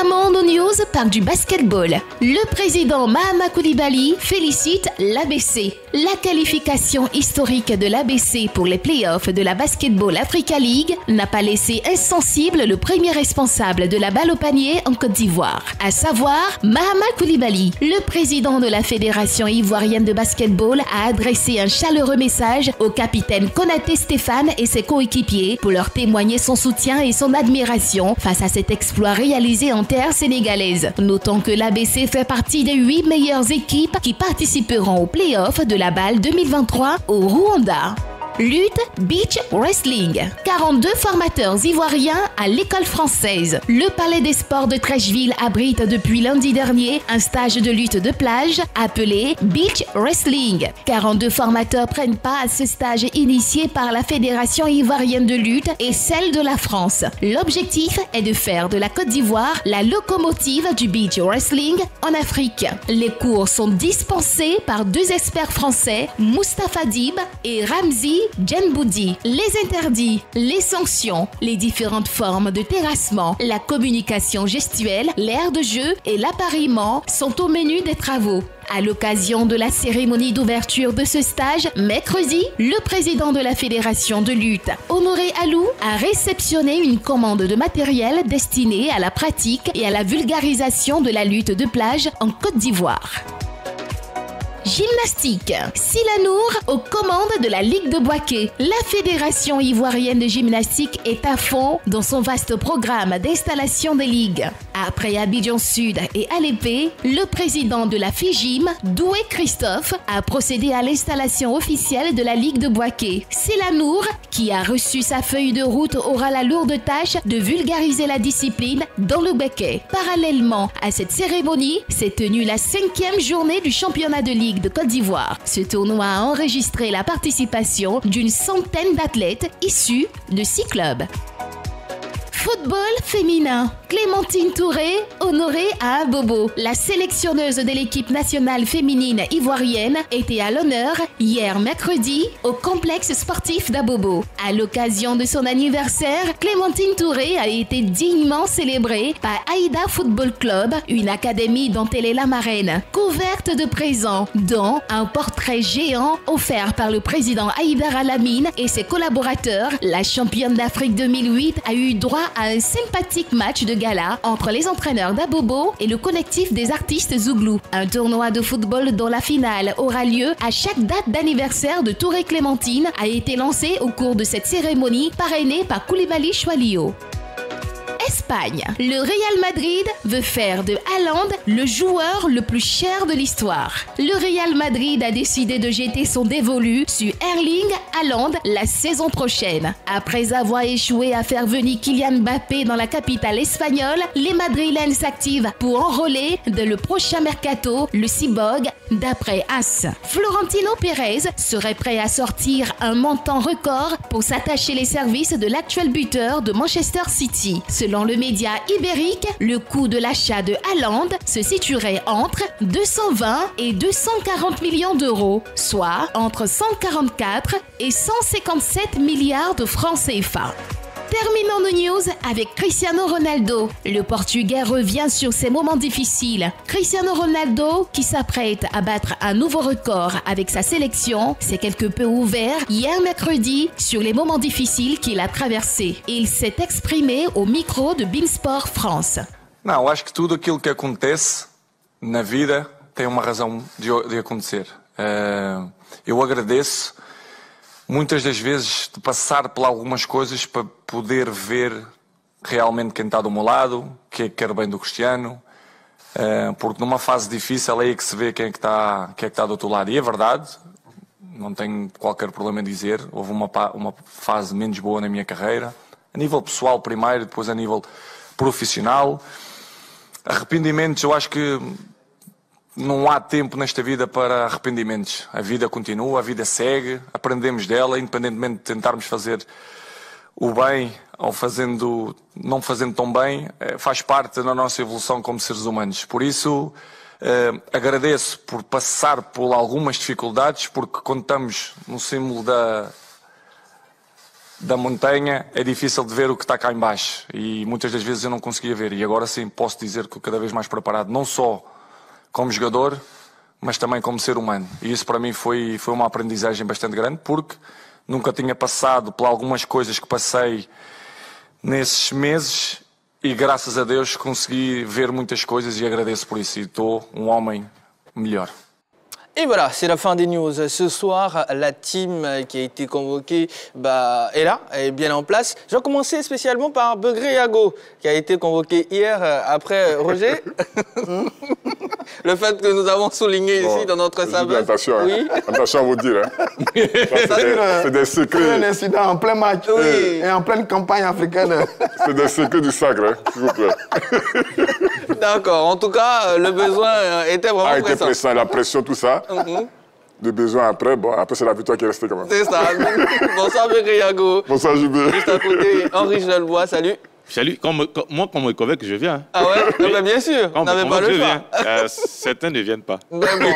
Terminons nos news par du basketball. Le président Mahama Coulibaly félicite l'ABC. La qualification historique de l'ABC pour les playoffs de la Basketball Africa League n'a pas laissé insensible le premier responsable de la balle au panier en Côte d'Ivoire, à savoir Mahama Coulibaly. Le président de la Fédération ivoirienne de basketball a adressé un chaleureux message au capitaine Konaté Stéphane et ses coéquipiers pour leur témoigner son soutien et son admiration face à cet exploit réalisé en terre sénégalaise. Notons que l'ABC fait partie des 8 meilleures équipes qui participeront aux playoffs de la balle 2023 au Rwanda. Lutte Beach Wrestling. 42 formateurs ivoiriens à l'école française. Le Palais des Sports de Trècheville abrite depuis lundi dernier un stage de lutte de plage appelé Beach Wrestling. 42 formateurs prennent part à ce stage initié par la Fédération ivoirienne de lutte et celle de la France. L'objectif est de faire de la Côte d'Ivoire la locomotive du Beach Wrestling en Afrique. Les cours sont dispensés par 2 experts français, Moustapha Dib et Ramzi Djenboudi. Les interdits, les sanctions, les différentes formes de terrassement, la communication gestuelle, l'air de jeu et l'appariement sont au menu des travaux. À l'occasion de la cérémonie d'ouverture de ce stage, mercredi, le président de la Fédération de lutte, Honoré Alou, a réceptionné une commande de matériel destiné à la pratique et à la vulgarisation de la lutte de plage en Côte d'Ivoire. Gymnastique. Silanour aux commandes de la Ligue de Bouaké. La Fédération ivoirienne de gymnastique est à fond dans son vaste programme d'installation des ligues. Après Abidjan Sud et Alépé, le président de la FIGIM, Doué Christophe, a procédé à l'installation officielle de la Ligue de Bouaké. Silanour, qui a reçu sa feuille de route, aura la lourde tâche de vulgariser la discipline dans le Béquet. Parallèlement à cette cérémonie, s'est tenue la 5e journée du championnat de Ligue de Côte d'Ivoire. Ce tournoi a enregistré la participation d'une centaine d'athlètes issus de 6 clubs. Football féminin. Clémentine Touré, honorée à Abobo. La sélectionneuse de l'équipe nationale féminine ivoirienne était à l'honneur hier mercredi au complexe sportif d'Abobo. À l'occasion de son anniversaire, Clémentine Touré a été dignement célébrée par Aïda Football Club, une académie dont elle est la marraine, couverte de présents, dont un portrait géant offert par le président Haïdar Alamine et ses collaborateurs. La championne d'Afrique 2008 a eu droit à un sympathique match de gala entre les entraîneurs d'Abobo et le collectif des artistes Zouglou. Un tournoi de football dont la finale aura lieu à chaque date d'anniversaire de Touré Clémentine a été lancé au cours de cette cérémonie parrainée par Koulibaly Choualio. Espagne. Le Real Madrid veut faire de Haaland le joueur le plus cher de l'histoire. Le Real Madrid a décidé de jeter son dévolu sur Erling Haaland la saison prochaine. Après avoir échoué à faire venir Kylian Mbappé dans la capitale espagnole, les Madrilènes s'activent pour enrôler dès le prochain mercato le cyborg d'après AS. Florentino Pérez serait prêt à sortir un montant record pour s'attacher les services de l'actuel buteur de Manchester City. Selon le média ibérique, le coût de l'achat de Haaland se situerait entre 220 et 240 millions d'euros, soit entre 144 et 157 milliards de francs CFA. Terminons nos news avec Cristiano Ronaldo. Le Portugais revient sur ses moments difficiles. Cristiano Ronaldo, qui s'apprête à battre un nouveau record avec sa sélection, s'est quelque peu ouvert hier mercredi sur les moments difficiles qu'il a traversés. Il s'est exprimé au micro de Beansport France. Não, acho que tudo aquilo que acontece na vida tem uma razão de acontecer. Eu agradeço muitas das vezes de passar por algumas coisas para poder ver realmente quem está do meu lado, que quer bem do Cristiano, porque numa fase difícil é aí que se vê quem é que está do outro lado. E é verdade, não tenho qualquer problema em dizer, houve uma fase menos boa na minha carreira, a nível pessoal primeiro, depois a nível profissional. Arrependimentos, eu acho que não há tempo nesta vida para arrependimentos. A vida continua, a vida segue, aprendemos dela, independentemente de tentarmos fazer o bem ou não fazendo tão bem, faz parte da nossa evolução como seres humanos. Por isso, agradeço por passar por algumas dificuldades, porque quando estamos no símbolo da montanha é difícil de ver o que está cá em baixo e muitas das vezes eu não conseguia ver e agora sim posso dizer que estou cada vez mais preparado, não só como jogador, mas também como ser humano. E isso para mim foi uma aprendizagem bastante grande porque nunca tinha passado por algumas coisas que passei nesses meses e graças a Deus consegui ver muitas coisas e agradeço por isso e estou um homem melhor. Et voilà, c'est la fin des news. Ce soir, la team qui a été convoquée est là, est bien en place. Je vais commencer spécialement par Begré Yago, qui a été convoqué hier après Roger. Le fait que nous avons souligné ici dans notre salle. Attention, oui. Attention à vous dire. C'est des secrets. Un incident en plein match et en pleine campagne africaine. C'est des secrets du sacre, s'il vous plaît. D'accord. En tout cas, le besoin était vraiment pressant. Été pressant, la pression, tout ça. Le besoin après, après c'est la victoire qui est restée quand même. C'est ça. Bonsoir Begré Yago. Bonsoir Jubé. Juste à côté, Henri Gelbois, salut. Salut, moi quand on me convainc, je viens. Ah ouais, oui. Ben bien sûr, on n'avait pas le choix. Certains ne viennent pas. Ben bon.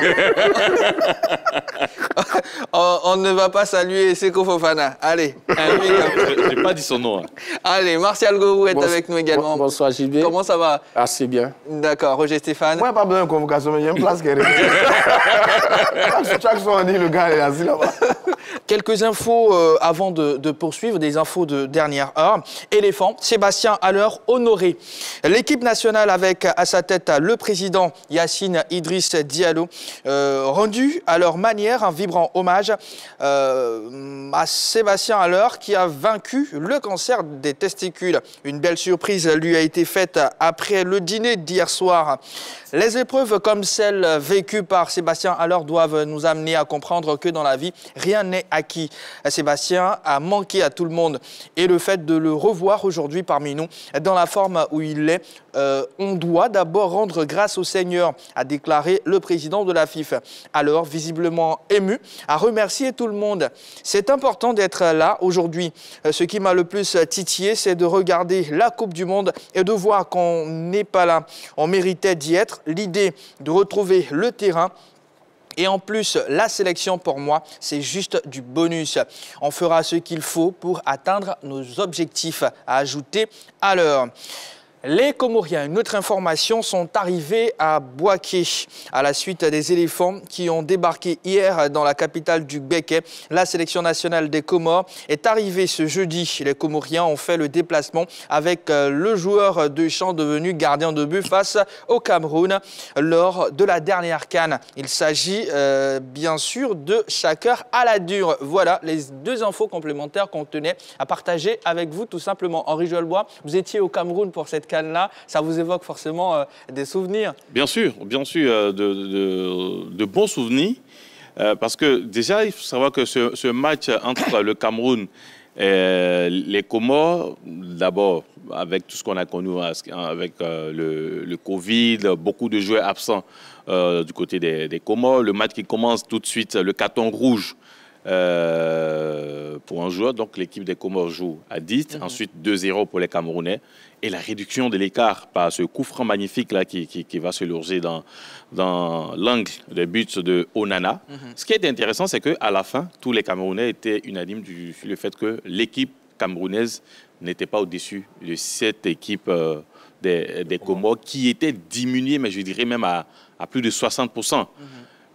On ne va pas saluer Seko Fofana. Allez. Je n'ai pas dit son nom. Hein. Allez, Martial Gorou est avec nous également. Bonsoir JB. Comment ça va? Assez bien. D'accord, Roger Stéphane. Moi, pas besoin de convocation, mais il y a une place qui est restée. Chaque soir, on dit le gars est assis là-bas. Quelques infos avant de poursuivre, des infos de dernière heure. Éléphant, Sébastien Haller honoré. L'équipe nationale avec à sa tête le président Yacine Idriss Diallo, rendu à leur manière un vibrant hommage à Sébastien Haller qui a vaincu le cancer des testicules. Une belle surprise lui a été faite après le dîner d'hier soir. Les épreuves comme celles vécues par Sébastien Haller doivent nous amener à comprendre que dans la vie, rien n'est acquis. Sébastien a manqué à tout le monde et le fait de le revoir aujourd'hui parmi nous, dans la forme où il est, on doit d'abord rendre grâce au Seigneur, a déclaré le président de la FIFA. Alors, visiblement ému, a remercié tout le monde. C'est important d'être là aujourd'hui. Ce qui m'a le plus titillé, c'est de regarder la Coupe du Monde et de voir qu'on n'est pas là. On méritait d'y être. L'idée de retrouver le terrain et en plus, la sélection pour moi, c'est juste du bonus. On fera ce qu'il faut pour atteindre nos objectifs, a ajouté à l'heure. Les Comoriens, une autre information, sont arrivés à Bouaké à la suite des éléphants qui ont débarqué hier dans la capitale du Béké. La sélection nationale des Comores est arrivée ce jeudi. Les Comoriens ont fait le déplacement avec le joueur de champ devenu gardien de but face au Cameroun lors de la dernière CAN. Il s'agit bien sûr de Chaker Aladur. Voilà les deux infos complémentaires qu'on tenait à partager avec vous tout simplement. Henri Gelbois, vous étiez au Cameroun pour cette CAN là, ça vous évoque forcément des souvenirs? Bien sûr, de bons souvenirs. Parce que déjà, il faut savoir que ce match entre le Cameroun et les Comores, d'abord, avec tout ce qu'on a connu avec le Covid, beaucoup de joueurs absents du côté des Comores, le match qui commence tout de suite, le carton rouge pour un joueur. Donc l'équipe des Comores joue à 10, ensuite 2-0 pour les Camerounais. Et la réduction de l'écart par ce coup franc magnifique là, qui va se loger dans l'angle des buts de Onana. Ce qui est intéressant, c'est qu'à la fin, tous les Camerounais étaient unanimes sur le fait que l'équipe camerounaise n'était pas au-dessus de cette équipe des Comores qui était diminuée, mais je dirais même à plus de 60%.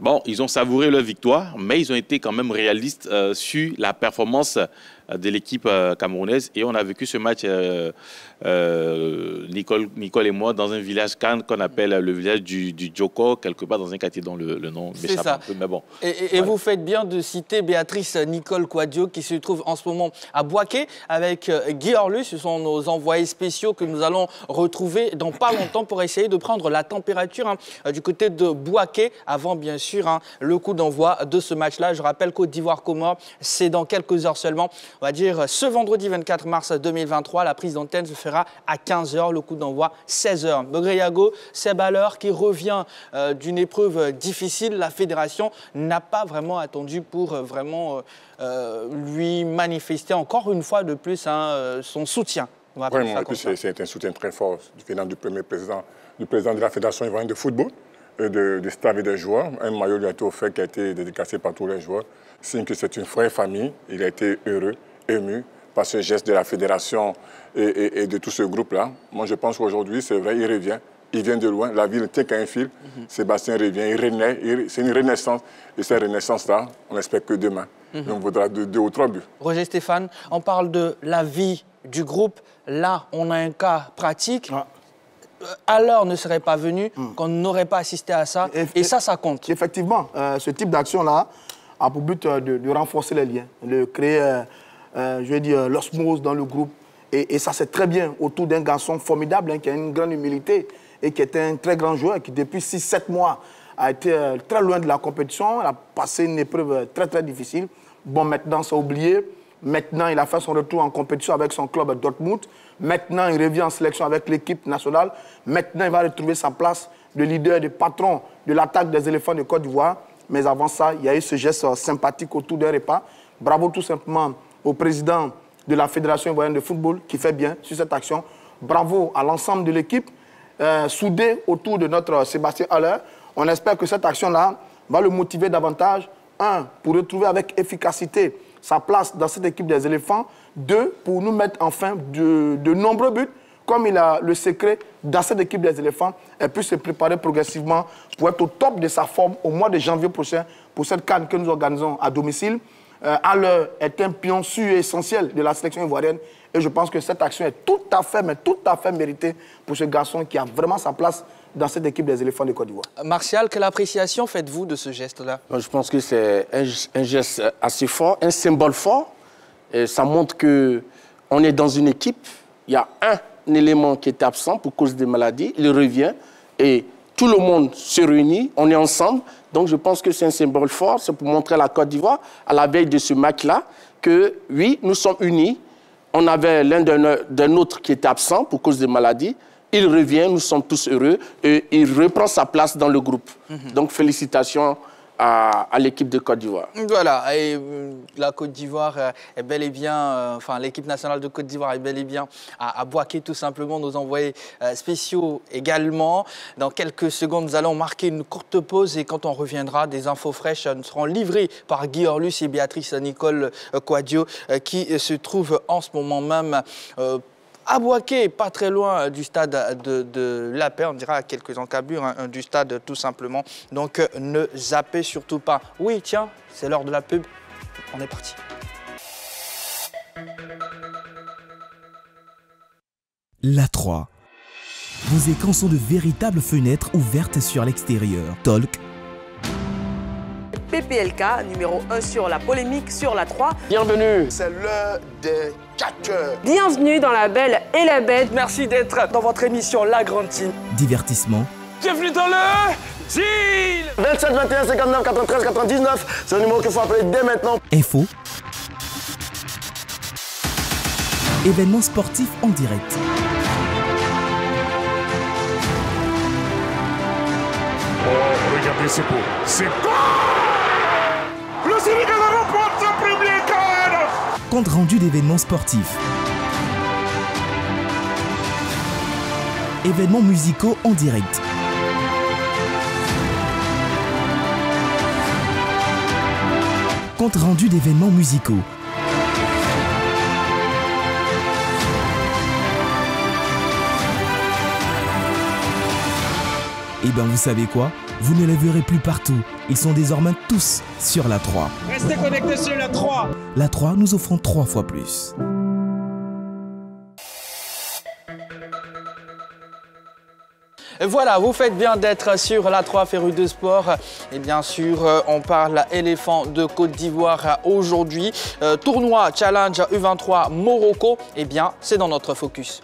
Bon, ils ont savouré leur victoire, mais ils ont été quand même réalistes sur la performance de l'équipe camerounaise. Et on a vécu ce match, Nicole et moi, dans un village qu'on appelle le village du Djoko, quelque part dans un quartier dont le nom m'échappe un peu. Mais bon, et voilà. Vous faites bien de citer Béatrice Nicole Quadio, qui se trouve en ce moment à Bouaké avec Guy Orlu. Ce sont nos envoyés spéciaux que nous allons retrouver dans pas longtemps pour essayer de prendre la température du côté de Bouaké avant, bien sûr, le coup d'envoi de ce match-là. Je rappelle Côte d'Ivoire-Comores, c'est dans quelques heures seulement. On va dire ce vendredi 24 mars 2023. La prise d'antenne se fera à 15h, le coup d'envoi 16h. Begré Yago, Seb Haller qui revient d'une épreuve difficile. La fédération n'a pas vraiment attendu pour vraiment lui manifester encore une fois de plus son soutien. Vraiment, c'est un soutien très fort venant du premier président, de la Fédération ivoirienne de football, du staff et des joueurs. Un maillot lui a été offert qui a été dédicacé par tous les joueurs. Signe que c'est une vraie famille. Il a été heureux, ému par ce geste de la fédération et de tout ce groupe-là. Moi, je pense qu'aujourd'hui, c'est vrai, il revient. Il vient de loin, la ville ne tient qu'à un fil. Sébastien revient, il renaît, c'est une renaissance. Et cette renaissance-là, on espère que demain, on vaudra 2 ou 3 buts. Roger Stéphane, on parle de la vie du groupe. Là, on a un cas pratique. À l'heure ne serait pas venu, qu'on n'aurait pas assisté à ça. Et ça compte. Effectivement, ce type d'action-là a pour but de renforcer les liens, de créer, je vais dire, l'osmose dans le groupe. Et ça, c'est très bien autour d'un garçon formidable qui a une grande humilité et qui était un très grand joueur qui, depuis 6-7 mois, a été très loin de la compétition. Il a passé une épreuve très, très difficile. Bon, maintenant, c'est oublié. Maintenant, il a fait son retour en compétition avec son club à Dortmund. Maintenant, il revient en sélection avec l'équipe nationale. Maintenant, il va retrouver sa place de leader, de patron de l'attaque des éléphants de Côte d'Ivoire. Mais avant ça, il y a eu ce geste sympathique autour d'un repas. Bravo tout simplement au président de la Fédération ivoirienne de football qui fait bien sur cette action. Bravo à l'ensemble de l'équipe soudée autour de notre Sébastien Haller. On espère que cette action-là va le motiver davantage. 1, pour retrouver avec efficacité sa place dans cette équipe des éléphants. 2, pour nous mettre enfin de nombreux buts, comme il a le secret dans cette équipe des éléphants, et puis se préparer progressivement pour être au top de sa forme au mois de janvier prochain pour cette CAN que nous organisons à domicile. Haller est un pion sûr et essentiel de la sélection ivoirienne. Et je pense que cette action est tout à fait méritée pour ce garçon qui a vraiment sa place dans cette équipe des éléphants de Côte d'Ivoire. Martial, quelle appréciation faites-vous de ce geste-là? Je pense que c'est un geste assez fort, un symbole fort. Et ça montre qu'on est dans une équipe. Il y a un élément qui est absent pour cause des maladies. Il revient et tout le monde se réunit. On est ensemble. Donc je pense que c'est un symbole fort. C'est pour montrer à la Côte d'Ivoire, à la veille de ce match-là, que oui, nous sommes unis. On avait l'un d'un autre qui était absent pour cause des maladies. Il revient, nous sommes tous heureux et il reprend sa place dans le groupe. Donc félicitations à l'équipe de Côte d'Ivoire. Voilà, et la Côte d'Ivoire est bel et bien, enfin l'équipe nationale de Côte d'Ivoire est bel et bien à Bouaké tout simplement, nos envoyés spéciaux également. Dans quelques secondes, nous allons marquer une courte pause et quand on reviendra, des infos fraîches nous seront livrées par Guy Orlus et Béatrice Nicole Kouadio qui se trouvent en ce moment même à Bouaké, pas très loin du stade de la Paix, on dira à quelques encablures du stade tout simplement. Donc ne zappez surtout pas. Oui, tiens, c'est l'heure de la pub. On est parti. L'A3. Vos écrans sont de véritables fenêtres ouvertes sur l'extérieur. Talk. PPLK, numéro 1 sur la polémique sur la 3. Bienvenue. C'est l'heure des catcheurs. Bienvenue dans La Belle et la Bête. Merci d'être dans votre émission La Grande Team. Divertissement. Bienvenue dans le Gilles. 27 21 59 93 99. C'est le numéro qu'il faut appeler dès maintenant. Info. Événements sportifs en direct. Oh, regardez ce beau. C'est quoi? Le Sénégal remporte sa première CAN. Compte rendu d'événements sportifs. Événements musicaux en direct. Compte rendu d'événements musicaux. Eh bien, vous savez quoi? Vous ne les verrez plus partout. Ils sont désormais tous sur la 3. Restez connectés sur la 3. La 3, nous offrons 3 fois plus. Et voilà, vous faites bien d'être sur la 3 Féru de Sport. Et bien sûr, on parle éléphant de Côte d'Ivoire aujourd'hui. Tournoi Challenge U23 Morocco. Eh bien, c'est dans notre focus.